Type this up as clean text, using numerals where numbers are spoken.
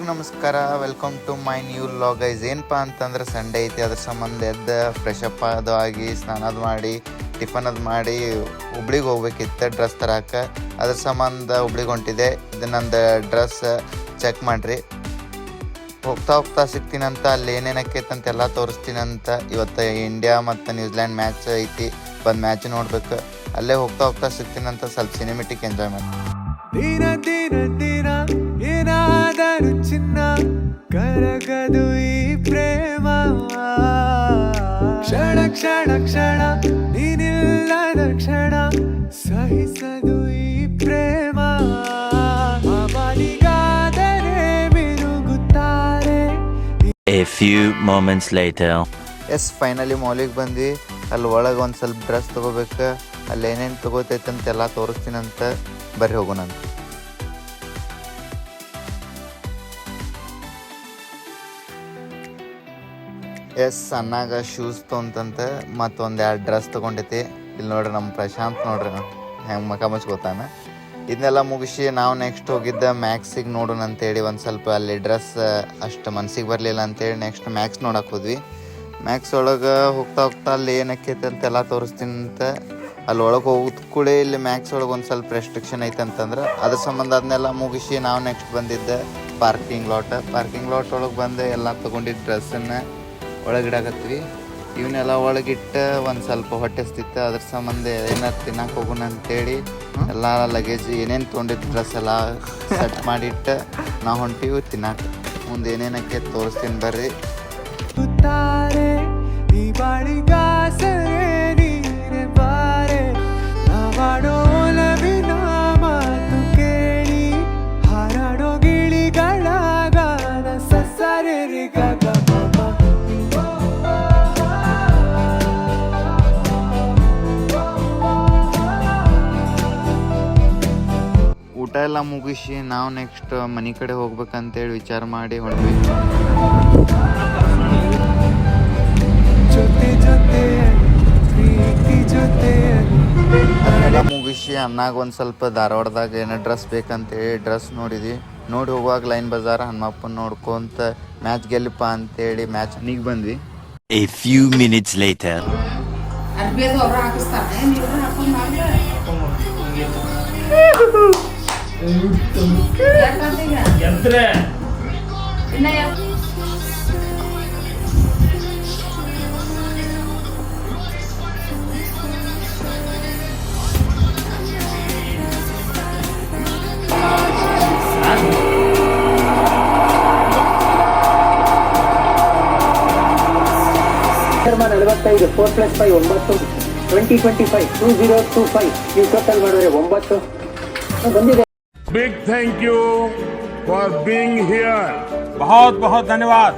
ನಮಸ್ಕಾರ, welcome to my new vlog guys. ಏನಪ್ಪ ಅಂತಂದ್ರೆ ಸಂಡೇ ಐತಿ, ಅದ್ರ ಸಂಬಂಧ ಎದ್ದು ಫ್ರೆಶ್ ಅಪ್ ಅದು ಆಗಿ ಸ್ನಾನದ ಮಾಡಿ ಟಿಫನ್ ಅದು ಮಾಡಿ ಹುಬ್ಳಿಗೆ ಹೋಗ್ಬೇಕಿತ್ತು ಡ್ರೆಸ್ ತರಕ್ಕೆ. ಅದ್ರ ಸಂಬಂಧ ಹುಬ್ಳಿಗೆ ಹೊಂಟಿದೆ. ಇದು ನಂದು ಡ್ರೆಸ್ ಚೆಕ್ ಮಾಡಿರಿ. ಹೋಗ್ತಾ ಸಿಗ್ತೀನಂತ, ಅಲ್ಲಿ ಏನೇನಕ್ಕೈತೆ ಅಂತೆಲ್ಲ ತೋರಿಸ್ತೀನಂತ. ಇವತ್ತು ಇಂಡಿಯಾ ಮತ್ತು ನ್ಯೂಜಿಲ್ಯಾಂಡ್ ಮ್ಯಾಚ್ ಐತಿ, ಬಂದು ಮ್ಯಾಚ್ ನೋಡ್ಬೇಕು. ಅಲ್ಲೇ ಹೋಗ್ತಾ ಸಿಗ್ತೀನಂತ. ಸ್ವಲ್ಪ ಸಿನಿಮೆಟಿಕ್ ಎಂಜಾಯ್ ಮಾಡಿ. ದಿನ ದಿನ ದಿನ ಏನಾದರೂ ಚಿನ್ನ ಕರಗದು ಈ ಪ್ರೇಮ, ಕ್ಷಣ ಕ್ಷಣ ಕ್ಷಣ ನೀನಿಲ್ಲದ ಕ್ಷಣ ಸಹಿಸದು ಈ ಪ್ರೇಮ. ಅವನಿಗಾದರೆ ಮಿರುಗುತ್ತಾರೆ. A few moments later. Yes, finally ಮಾಲಿಗೆ ಬಂದ್ವಿ. ಅಲ್ಲಿ ಒಳಗೆ ಒಂದು ಸ್ವಲ್ಪ ಡ್ರೆಸ್ ತೊಗೋಬೇಕು. ಅಲ್ಲಿ ಏನೇನು ತೊಗೋತೈತೆ ಅಂತೆಲ್ಲ ತೋರಿಸ್ತೀನಂತ. ಬರ್ರಿ ಹೋಗೋಣಂತ. ಎಸ್, ಅನ್ನಾಗ ಶೂಸ್ ತೊಗೊಂತಂತ ಮತ್ತು ಒಂದೆರಡು ಡ್ರೆಸ್ ತೊಗೊಂಡೈತಿ. ಇಲ್ಲಿ ನೋಡ್ರಿ ನಮ್ಮ ಪ್ರಶಾಂತ್ ನೋಡ್ರಿ ಹೆಂಗೆ ಮಕ ಮುಚ್ಕೋತಾನೆ. ಇದನ್ನೆಲ್ಲ ಮುಗಿಸಿ ನಾವು ನೆಕ್ಸ್ಟ್ ಹೋಗಿದ್ದ ಮ್ಯಾಕ್ಸಿಗೆ ನೋಡೋಣ ಅಂತೇಳಿ. ಒಂದು ಸ್ವಲ್ಪ ಅಲ್ಲಿ ಡ್ರೆಸ್ ಅಷ್ಟು ಮನ್ಸಿಗೆ ಬರಲಿಲ್ಲ ಅಂತೇಳಿ ನೆಕ್ಸ್ಟ್ ಮ್ಯಾಕ್ಸ್ ನೋಡಕ್ಕೆ ಹೋದ್ವಿ. ಮ್ಯಾಕ್ಸ್ ಒಳಗೆ ಹೋಗ್ತಾ ಅಲ್ಲಿ ಏನಕ್ಕೈತೆ ಅಂತೆಲ್ಲ ತೋರಿಸ್ತೀನಿ ಅಂತ. ಅಲ್ಲಿ ಒಳಗೆ ಹೋಗಿದ ಕೂಡ ಇಲ್ಲಿ ಮ್ಯಾಕ್ಸ್ ಒಳಗೆ ಒಂದು ಸ್ವಲ್ಪ ರೆಸ್ಟ್ರಿಕ್ಷನ್ ಐತೆ ಅಂತಂದ್ರೆ ಅದ್ರ ಸಂಬಂಧ ಅದನ್ನೆಲ್ಲ ಮುಗಿಸಿ ನಾವು ನೆಕ್ಸ್ಟ್ ಬಂದಿದ್ದೆ ಪಾರ್ಕಿಂಗ್ ಲಾಟ್ ಒಳಗೆ ಬಂದು ಎಲ್ಲ ತೊಗೊಂಡಿದ್ದ ಡ್ರೆಸ್ಸನ್ನು ಒಳಗಿಡಾಕತ್ವಿ. ಇವನ್ನೆಲ್ಲ ಒಳಗಿಟ್ಟು ಒಂದು ಸ್ವಲ್ಪ ಹೊಟ್ಟೆ ಹಸ್ತಿತ್ತು. ಅದ್ರ ಸಂಬಂಧ ಏನಾರು ತಿನ್ನಕ್ಕೆ ಹೋಗೋಣ ಅಂತೇಳಿ ಎಲ್ಲ ಲಗೇಜ್ ಏನೇನು ತೊಗೊಂಡಿದ್ದು ಡ್ರೆಸ್ ಎಲ್ಲ ಸೆಟ್ ಮಾಡಿಟ್ಟು ನಾವು ಹೊಂಟಿವಿ ತಿನ್ನಕ್ಕೆ. ಮುಂದೆ ಏನೇನಕ್ಕೆ ತೋರಿಸ್ತೀನಿ ಬರ್ರಿ. ಈ ಬಾಳಿಗಾಸರೆ ನೀನೆ ಬಾರೆ, ನಾವಾಡೋಲವಿನ ಮಾತು ಕೇಳಿ ಹಾರಾಡೋ ಗಿಳಿಗಳಾಗಾದ ಸಸರಿಗ. ಊಟ ಎಲ್ಲ ಮುಗಿಸಿ ನಾವು ನೆಕ್ಸ್ಟ್ ಮನೆ ಕಡೆ ಹೋಗ್ಬೇಕಂತೇಳಿ ವಿಚಾರ ಮಾಡಿ ಹೊಂಟ್ವಿ. ಅದನ್ನೆಲ್ಲ ಮುಗಿಸಿ ಅನ್ನಾಗ ಒಂದು ಸ್ವಲ್ಪ ಧಾರವಾಡದಾಗ ಏನೋ ಡ್ರೆಸ್ ಬೇಕಂತೇಳಿ ಡ್ರೆಸ್ ನೋಡಿದ್ವಿ. ನೋಡಿ ಹೋಗುವಾಗ ಲೈನ್ ಬಜಾರ್ ಹನುಮಪ್ಪನ ನೋಡ್ಕೊಂತ ಮ್ಯಾಚ್ ಗೆಲ್ಲಪ್ಪ ಅಂತೇಳಿ ಮ್ಯಾಚ್ ನೀಗ್ ಬಂದ್ವಿ. A few minutes later. Sharma 45 4+5 9 2025 2025 ನೀವು ಟೋಟಲ್ ಮಾಡಿದ್ರೆ 9 ಬಂದಿದೆ. Big thank you for being here. बहुत बहुत धन्यवाद.